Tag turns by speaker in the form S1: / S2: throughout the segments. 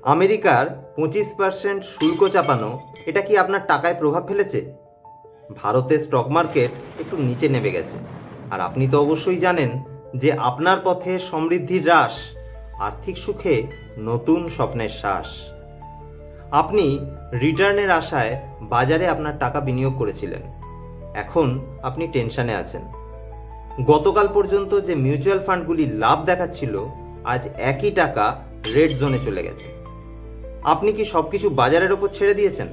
S1: আমেরিকার 25% শুল্ক চাপানো এটা কি আপনার টাকায় প্রভাব ফেলেছে? ভারতের স্টক মার্কেট একটু নিচে নেমে গেছে, আর আপনি তো অবশ্যই জানেন যে আপনার পথে সমৃদ্ধির হ্রাস, আর্থিক সুখে নতুন স্বপ্নের শ্বাস। আপনি রিটার্নের আশায় বাজারে আপনার টাকা বিনিয়োগ করেছিলেন, এখন আপনি টেনশনে আছেন। গতকাল পর্যন্ত যে মিউচুয়াল ফান্ডগুলি লাভ দেখাচ্ছিল, আজ একই টাকা রেড জোনে চলে গেছে। আপনি কি সবকিছু বাজারের ওপর ছেড়ে দিয়েছেন?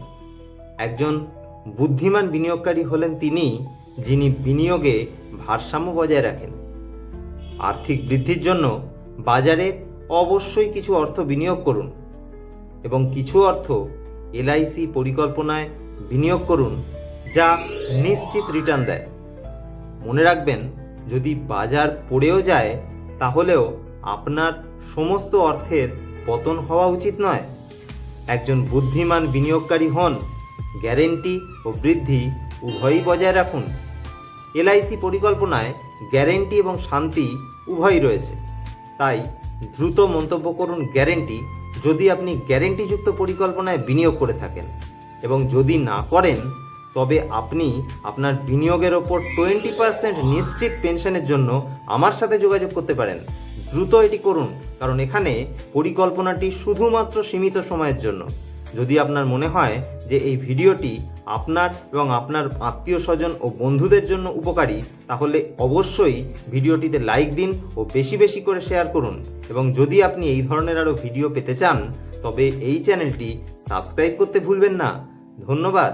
S1: একজন বুদ্ধিমান বিনিয়োগকারী হলেন তিনি, যিনি বিনিয়োগে ভারসাম্য বজায় রাখেন। আর্থিক বৃদ্ধির জন্য বাজারে অবশ্যই কিছু অর্থ বিনিয়োগ করুন এবং কিছু অর্থ এলআইসি পরিকল্পনায় বিনিয়োগ করুন, যা নিশ্চিত রিটার্ন দেয়। মনে রাখবেন, যদি বাজার পড়েও যায় তাহলেও আপনার সমস্ত অর্থের পতন হওয়া উচিত নয়। একজন বুদ্ধিমান বিনিয়োগকারী হন, গ্যারেন্টি ও বৃদ্ধি উভয়ই বজায় রাখুন। এলআইসি পরিকল্পনায় গ্যারেন্টি এবং শান্তি উভয়ই রয়েছে, তাই দ্রুত মন্তব্য করুন গ্যারেন্টি যদি আপনি গ্যারেন্টিযুক্ত পরিকল্পনায় বিনিয়োগ করে থাকেন, এবং যদি না করেন তবে আপনি আপনার বিনিয়োগের ওপর 20% নিশ্চিত পেনশনের জন্য আমার সাথে যোগাযোগ করতে পারেন। দ্রুত এটি করুন, কারণ এখানে পরিকল্পনাটি শুধুমাত্র সীমিত সময়ের জন্য। যদি আপনার মনে হয় যে এই ভিডিওটি আপনার এবং আপনার আত্মীয় স্বজন ও বন্ধুদের জন্য উপকারী, তাহলে অবশ্যই ভিডিওটিতে লাইক দিন ও বেশি বেশি করে শেয়ার করুন। এবং যদি আপনি এই ধরনের আরও ভিডিও পেতে চান তবে এই চ্যানেলটি সাবস্ক্রাইব করতে ভুলবেন না। ধন্যবাদ।